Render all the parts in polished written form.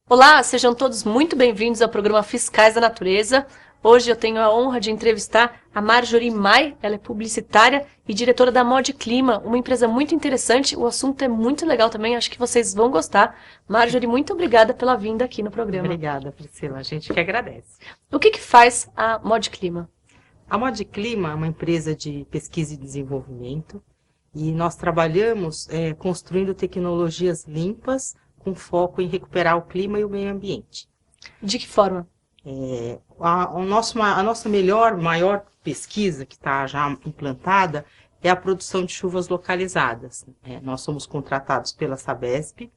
Olá, sejam todos muito bem-vindos ao programa Fiscais da Natureza. Hoje eu tenho a honra de entrevistar a Marjorie Mai, ela é publicitária e diretora da Mod Clima, uma empresa muito interessante, o assunto é muito legal também, acho que vocês vão gostar. Marjorie, muito obrigada pela vinda aqui no programa. Obrigada, Priscila, a gente que agradece. O que faz a Mod Clima? A Mod Clima é uma empresa de pesquisa e desenvolvimento e nós trabalhamos construindo tecnologias limpas com foco em recuperar o clima e o meio ambiente. De que forma? A nossa maior pesquisa que está já implantada é a produção de chuvas localizadas. Nós somos contratados pela Sabesp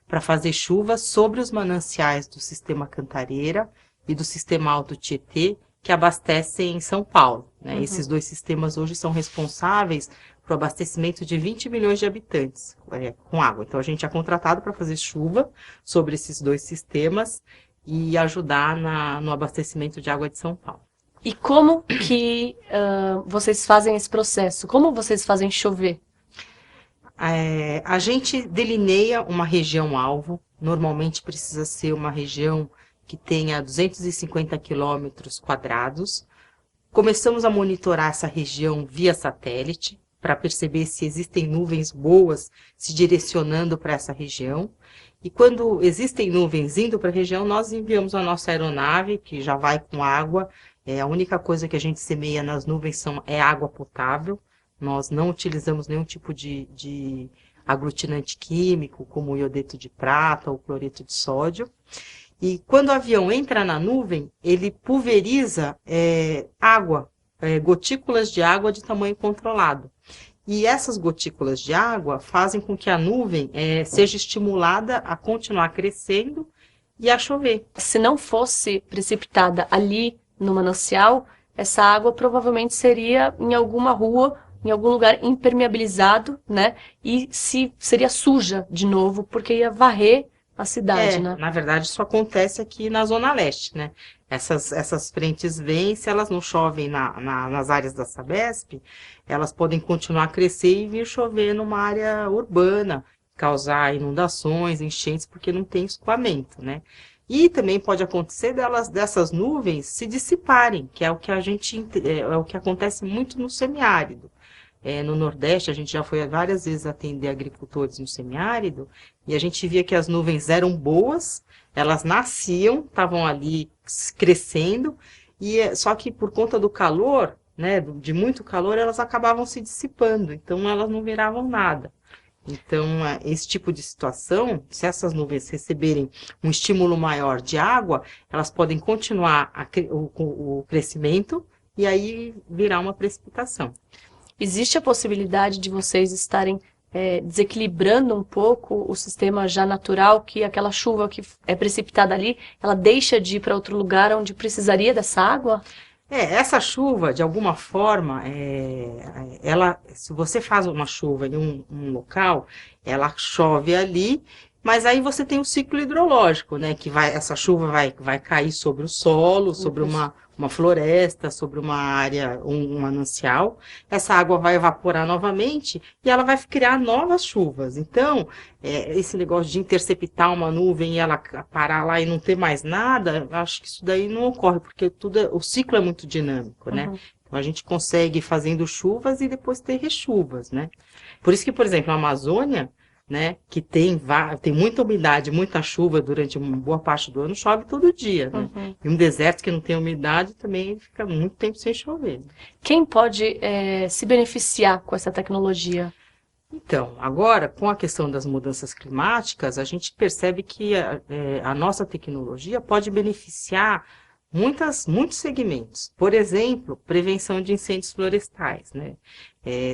para fazer chuvas sobre os mananciais do Sistema Cantareira e do Sistema Alto Tietê, que abastecem São Paulo. Uhum. Esses dois sistemas hoje são responsáveis para o abastecimento de 20 milhões de habitantes com água. Então, a gente é contratado para fazer chuva sobre esses dois sistemas e ajudar no abastecimento de água de São Paulo. E como que vocês fazem esse processo? Como vocês fazem chover? A gente delineia uma região-alvo. Normalmente precisa ser uma região que tenha 250 quilômetros quadrados. Começamos a monitorar essa região via satélite, para perceber se existem nuvens boas se direcionando para essa região. E quando existem nuvens indo para a região, nós enviamos a nossa aeronave, que já vai com água. A única coisa que a gente semeia nas nuvens é água potável. Nós não utilizamos nenhum tipo de aglutinante químico, como o iodeto de prata ou cloreto de sódio. E quando o avião entra na nuvem, ele pulveriza água, gotículas de água de tamanho controlado. E essas gotículas de água fazem com que a nuvem seja estimulada a continuar crescendo e a chover. Se não fosse precipitada ali no manancial, essa água provavelmente seria em alguma rua, em algum lugar impermeabilizado, né? E seria suja de novo, porque ia varrer a cidade, né? Na verdade, isso acontece aqui na Zona Leste, né? Essas frentes vêm, se elas não chovem nas áreas da Sabesp, elas podem continuar a crescer e vir chover numa área urbana, causar inundações, enchentes, porque não tem escoamento, né? E também pode acontecer dessas nuvens se dissiparem, que é o que é o que acontece muito no semiárido. No Nordeste, a gente já foi várias vezes atender agricultores no semiárido, e a gente via que as nuvens eram boas, elas nasciam, estavam ali crescendo, só que por conta do calor, né, de muito calor, elas acabavam se dissipando, então elas não viravam nada. Então, esse tipo de situação, se essas nuvens receberem um estímulo maior de água, elas podem continuar o crescimento e aí virar uma precipitação. Existe a possibilidade de vocês estarem desequilibrando um pouco o sistema já natural, que aquela chuva que é precipitada ali, ela deixa de ir para outro lugar onde precisaria dessa água? Essa chuva, de alguma forma, se você faz uma chuva em um local, ela chove ali, mas aí você tem um ciclo hidrológico, né? Que essa chuva vai cair sobre o solo, sobre uma floresta, sobre uma área, um manancial. Essa água vai evaporar novamente e ela vai criar novas chuvas. Então, esse negócio de interceptar uma nuvem e ela parar lá e não ter mais nada, acho que isso daí não ocorre, porque o ciclo é muito dinâmico, né? Uhum. Então, a gente consegue ir fazendo chuvas e depois ter rechuvas, né? Por isso que, por exemplo, a Amazônia, né, que tem muita umidade, muita chuva durante uma boa parte do ano, chove todo dia, né? Uhum. E um deserto que não tem umidade também fica muito tempo sem chover. Quem pode se beneficiar com essa tecnologia? Então, agora, com a questão das mudanças climáticas, a gente percebe que a nossa tecnologia pode beneficiar muitos segmentos. Por exemplo, prevenção de incêndios florestais, né?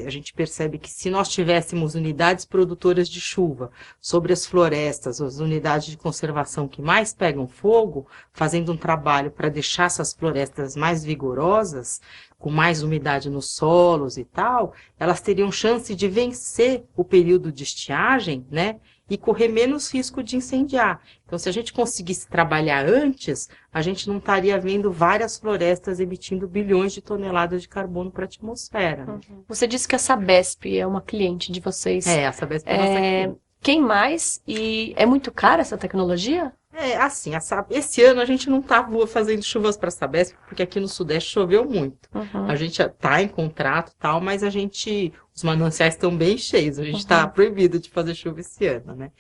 A gente percebe que se nós tivéssemos unidades produtoras de chuva sobre as florestas, as unidades de conservação que mais pegam fogo, fazendo um trabalho para deixar essas florestas mais vigorosas, com mais umidade nos solos e tal, elas teriam chance de vencer o período de estiagem, né? E correr menos risco de incendiar. Então, se a gente conseguisse trabalhar antes, a gente não estaria vendo várias florestas emitindo bilhões de toneladas de carbono para a atmosfera. Né? Você disse que a Sabesp é uma cliente de vocês. A Sabesp é nossa cliente. Quem mais? E é muito cara essa tecnologia? Assim, esse ano a gente não está fazendo chuvas para a Sabesp, porque aqui no Sudeste choveu muito. A gente está em contrato e tal, mas os mananciais estão bem cheios, a gente está proibido de fazer chuva esse ano, né?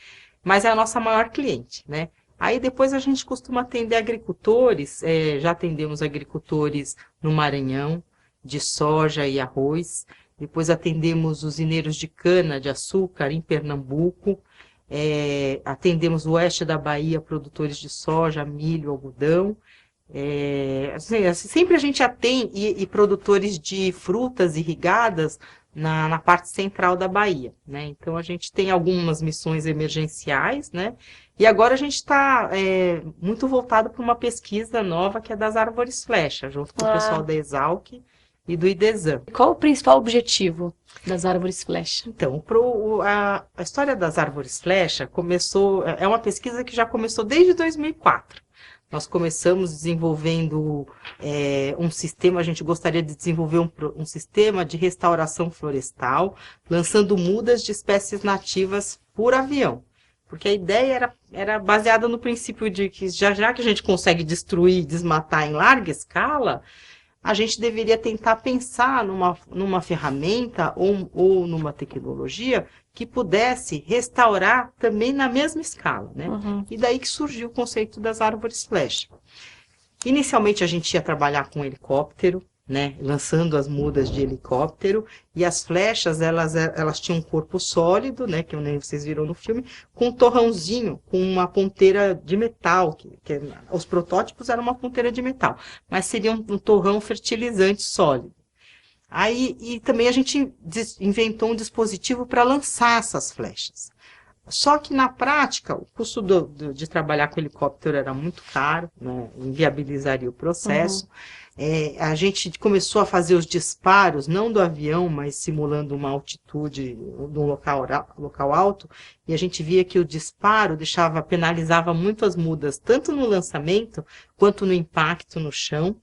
Mas é a nossa maior cliente, né? Aí depois a gente costuma atender agricultores, já atendemos agricultores no Maranhão, de soja e arroz, depois atendemos usineiros de cana, de açúcar em Pernambuco, atendemos o oeste da Bahia, produtores de soja, milho, algodão. Sempre a gente atende e produtores de frutas irrigadas na parte central da Bahia, né? Então a gente tem algumas missões emergenciais, né? E agora a gente está muito voltado para uma pesquisa nova que é das árvores flecha, junto com o pessoal da Exalc e do IDESAM. Qual o principal objetivo das árvores flecha? Então, a história das árvores flecha é uma pesquisa que já começou desde 2004. Nós começamos desenvolvendo um sistema, a gente gostaria de desenvolver um sistema de restauração florestal, lançando mudas de espécies nativas por avião. Porque a ideia era baseada no princípio de que já que a gente consegue destruir, desmatar em larga escala, a gente deveria tentar pensar numa ferramenta ou numa tecnologia que pudesse restaurar também na mesma escala, né? E daí que surgiu o conceito das árvores flecha. Inicialmente a gente ia trabalhar com helicóptero, né? Lançando as mudas de helicóptero, e as flechas, elas tinham um corpo sólido, né? Que vocês viram no filme, com um torrãozinho, com uma ponteira de metal, os protótipos eram uma ponteira de metal, mas seria um torrão fertilizante sólido. Aí, e também a gente inventou um dispositivo para lançar essas flechas. Só que na prática, o custo de trabalhar com helicóptero era muito caro, né? Inviabilizaria o processo. A gente começou a fazer os disparos, não do avião, mas simulando uma altitude, de um local alto, e a gente via que o disparo penalizava muito as mudas, tanto no lançamento, quanto no impacto no chão.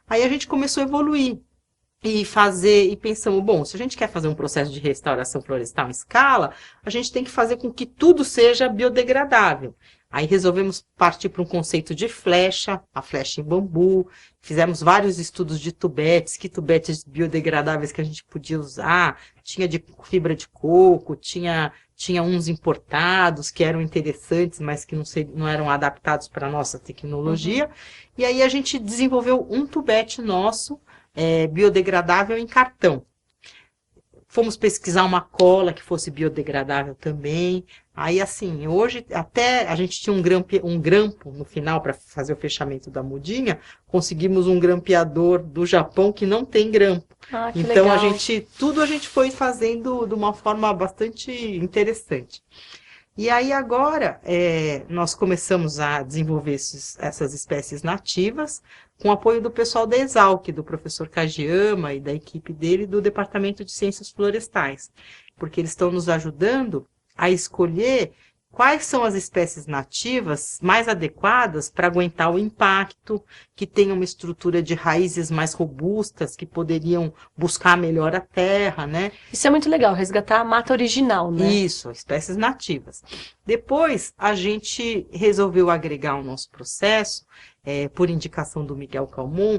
Aí a gente começou a evoluir. E pensamos, bom, se a gente quer fazer um processo de restauração florestal em escala, a gente tem que fazer com que tudo seja biodegradável. Aí resolvemos partir para um conceito de flecha, a flecha em bambu, fizemos vários estudos de tubetes, que tubetes biodegradáveis que a gente podia usar, tinha de fibra de coco, tinha uns importados que eram interessantes, mas que não eram adaptados para a nossa tecnologia. E aí a gente desenvolveu um tubete nosso, biodegradável em cartão. Fomos pesquisar uma cola que fosse biodegradável também. Aí, assim, hoje, até a gente tinha um grampo no final para fazer o fechamento da mudinha, conseguimos um grampeador do Japão que não tem grampo. Então, legal. Tudo a gente foi fazendo de uma forma bastante interessante. E aí agora nós começamos a desenvolver essas espécies nativas com o apoio do pessoal da Exalc, do professor Kagiyama e da equipe dele do Departamento de Ciências Florestais, porque eles estão nos ajudando a escolher quais são as espécies nativas mais adequadas para aguentar o impacto, que tenham uma estrutura de raízes mais robustas, que poderiam buscar melhor a terra, né? Isso é muito legal, resgatar a mata original, né? Isso, espécies nativas. Depois, a gente resolveu agregar ao nosso processo, por indicação do Miguel Calmon,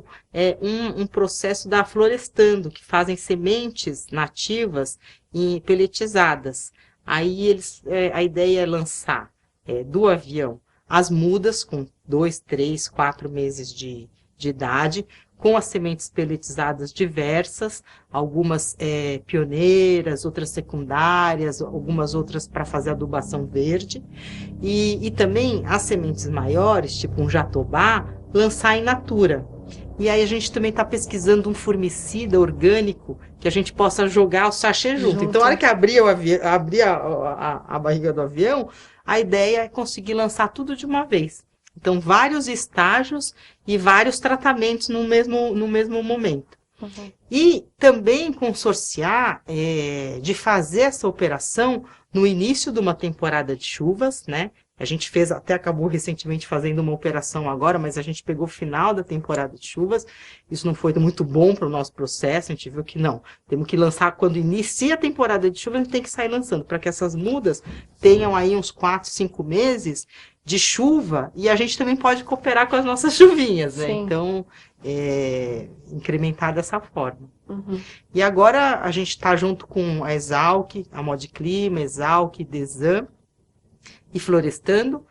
um processo da Florestando, que fazem sementes nativas e peletizadas. Aí a ideia é lançar do avião as mudas com 2, 3, 4 meses de de idade, com as sementes peletizadas diversas, algumas pioneiras, outras secundárias, algumas outras para fazer adubação verde, e também as sementes maiores, tipo um jatobá, lançar in natura. E aí a gente também está pesquisando um formicida orgânico que a gente possa jogar o sachê junto. Então, na hora que abrir a barriga do avião, a ideia é conseguir lançar tudo de uma vez. Então, vários estágios e vários tratamentos no mesmo momento. Uhum. E também consorciar de fazer essa operação no início de uma temporada de chuvas, né? A gente acabou recentemente fazendo uma operação agora, mas a gente pegou o final da temporada de chuvas. Isso não foi muito bom para o nosso processo, a gente viu que não. Temos que lançar, quando inicia a temporada de chuvas, a gente tem que sair lançando, para que essas mudas tenham aí uns 4, 5 meses de chuva, e a gente também pode cooperar com as nossas chuvinhas, né? Sim. Então, incrementar dessa forma. Uhum. E agora a gente está junto com a Exalc, a Modclima, Exalc, Desan, e Florestando,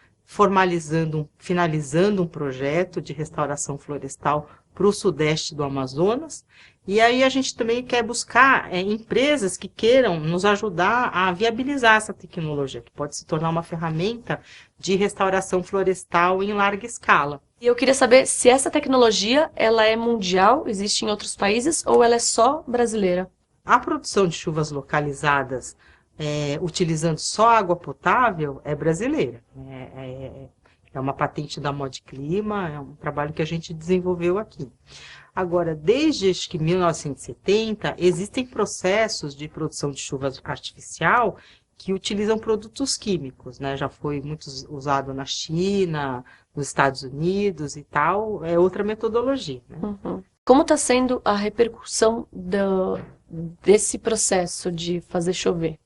finalizando um projeto de restauração florestal para o sudeste do Amazonas. E aí a gente também quer buscar empresas que queiram nos ajudar a viabilizar essa tecnologia, que pode se tornar uma ferramenta de restauração florestal em larga escala. E eu queria saber se essa tecnologia ela é mundial, existe em outros países, ou ela é só brasileira? A produção de chuvas localizadas utilizando só água potável é brasileira. É uma patente da Modclima, é um trabalho que a gente desenvolveu aqui. Agora, desde acho que 1970, existem processos de produção de chuva artificial que utilizam produtos químicos, né? Já foi muito usado na China, nos Estados Unidos e tal, é outra metodologia, né? Uhum. Como está sendo a repercussão desse processo de fazer chover?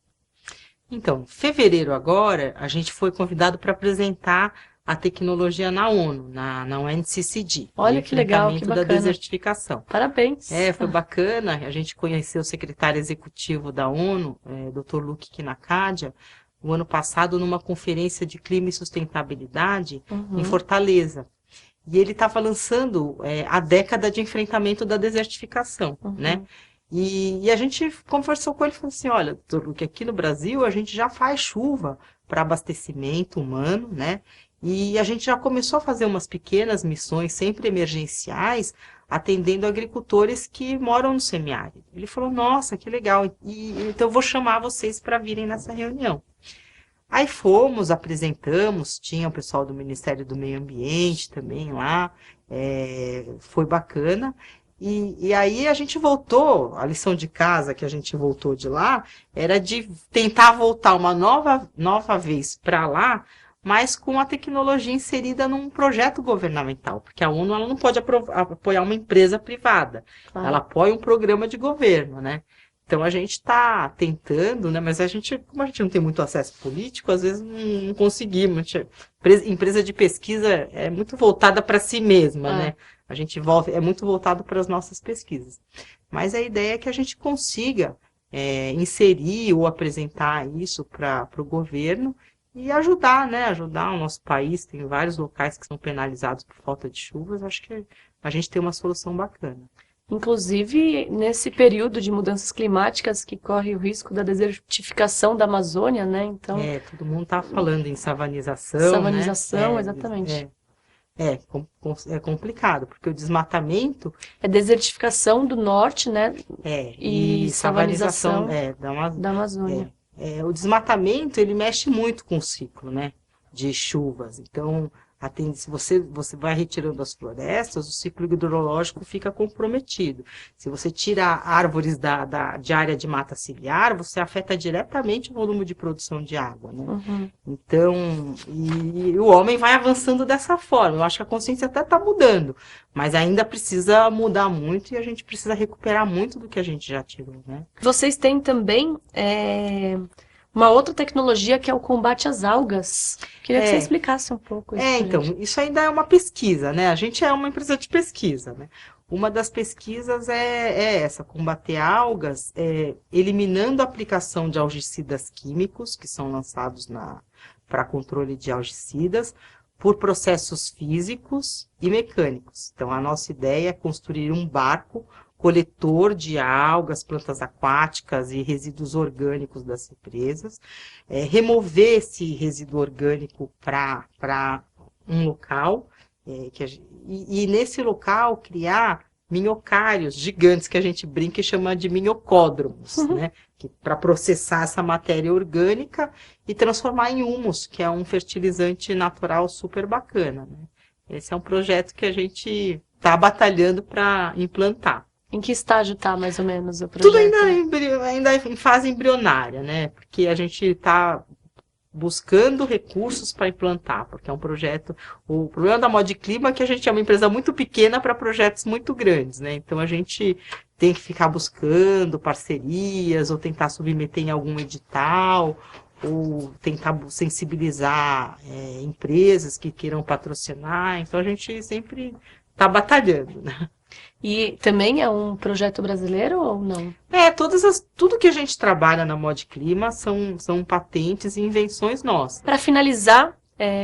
Então, em fevereiro agora, a gente foi convidado para apresentar a tecnologia na ONU, na UNCCD. Olha que legal, que bacana. Da desertificação. Parabéns. Foi bacana. A gente conheceu o secretário executivo da ONU, Dr. Luke Kinakadia, o ano passado numa conferência de clima e sustentabilidade em Fortaleza. E ele estava lançando a década de enfrentamento da desertificação, né? E a gente conversou com ele e falou assim, olha, doutor Luque, aqui no Brasil a gente já faz chuva para abastecimento humano, né? E a gente já começou a fazer umas pequenas missões, sempre emergenciais, atendendo agricultores que moram no semiárido. Ele falou, nossa, que legal, então eu vou chamar vocês para virem nessa reunião. Aí fomos, apresentamos, tinha o pessoal do Ministério do Meio Ambiente também lá, foi bacana. E aí a gente voltou, a lição de casa que a gente voltou de lá, era de tentar voltar uma nova vez para lá, mas com a tecnologia inserida num projeto governamental, porque a ONU ela não pode apoiar uma empresa privada, ela apoia um programa de governo, né? Então a gente está tentando, né? Mas como a gente não tem muito acesso político, às vezes não conseguimos. Empresa de pesquisa é muito voltada para si mesma, né? A gente é muito voltado para as nossas pesquisas. Mas a ideia é que a gente consiga inserir ou apresentar isso para o governo e ajudar, né? Ajudar o nosso país. Tem vários locais que são penalizados por falta de chuvas. Acho que a gente tem uma solução bacana. Inclusive, nesse período de mudanças climáticas que corre o risco da desertificação da Amazônia, né? Então, todo mundo está falando em savanização. Savanização, né? Exatamente. É complicado, porque o desmatamento... É desertificação do norte, né? E savanização da Amazônia. O desmatamento, ele mexe muito com o ciclo, né? De chuvas. Então, se você vai retirando as florestas, o ciclo hidrológico fica comprometido. Se você tira árvores de área de mata ciliar, você afeta diretamente o volume de produção de água, né? Então, e o homem vai avançando dessa forma. Eu acho que a consciência até está mudando, mas ainda precisa mudar muito e a gente precisa recuperar muito do que a gente já tirou, né? Vocês têm também... uma outra tecnologia que é o combate às algas. Queria que você explicasse um pouco isso. Então, isso ainda é uma pesquisa, né? A gente é uma empresa de pesquisa, né? Uma das pesquisas é essa, combater algas, eliminando a aplicação de algicidas químicos, que são lançados para controle de algicidas, por processos físicos e mecânicos. Então, a nossa ideia é construir um barco coletor de algas, plantas aquáticas e resíduos orgânicos das represas, remover esse resíduo orgânico para um local, e nesse local criar minhocários gigantes, que a gente brinca e chama de minhocódromos, né? Para processar essa matéria orgânica e transformar em humus, que é um fertilizante natural super bacana, né? Esse é um projeto que a gente está batalhando para implantar. Em que estágio está, mais ou menos, o projeto? Tudo ainda em fase embrionária, né? Porque a gente está buscando recursos para implantar, porque é um projeto... O problema da Modclima é que a gente é uma empresa muito pequena para projetos muito grandes, né? Então, a gente tem que ficar buscando parcerias, ou tentar submeter em algum edital, ou tentar sensibilizar empresas que queiram patrocinar. Então, a gente sempre está batalhando, né? E também é um projeto brasileiro ou não? Tudo que a gente trabalha na Modclima são patentes e invenções nossas. Para finalizar,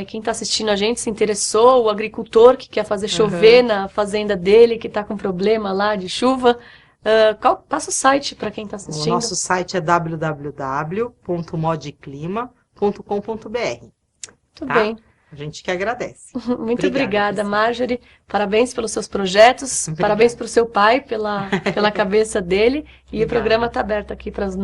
quem está assistindo a gente se interessou, o agricultor que quer fazer chover na fazenda dele, que está com problema lá de chuva, passa o site para quem está assistindo. O nosso site é www.modclima.com.br. Tudo bem. A gente que agradece. Muito obrigada, Marjorie. Parabéns pelos seus projetos. Obrigada. Parabéns para o seu pai pela cabeça dele. E o programa está aberto aqui para as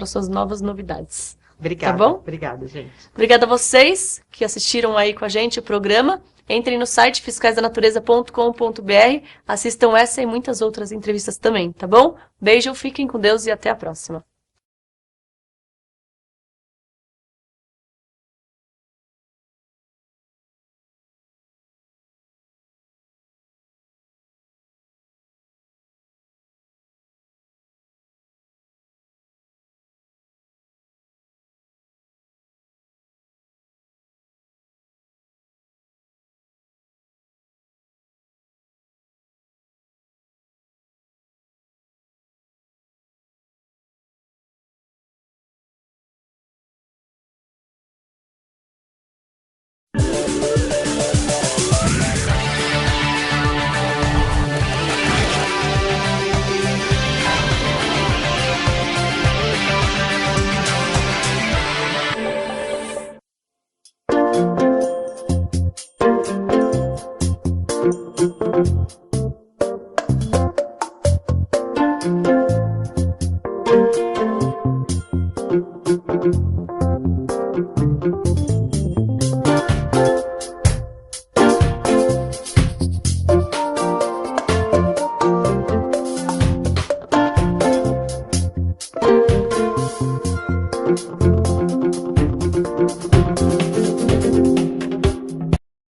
suas novas novidades. Obrigada. Tá bom? Obrigada, gente. Obrigada a vocês que assistiram aí com a gente o programa. Entrem no site fiscaisdanatureza.com.br. Assistam essa e muitas outras entrevistas também, tá bom? Beijo, fiquem com Deus e até a próxima.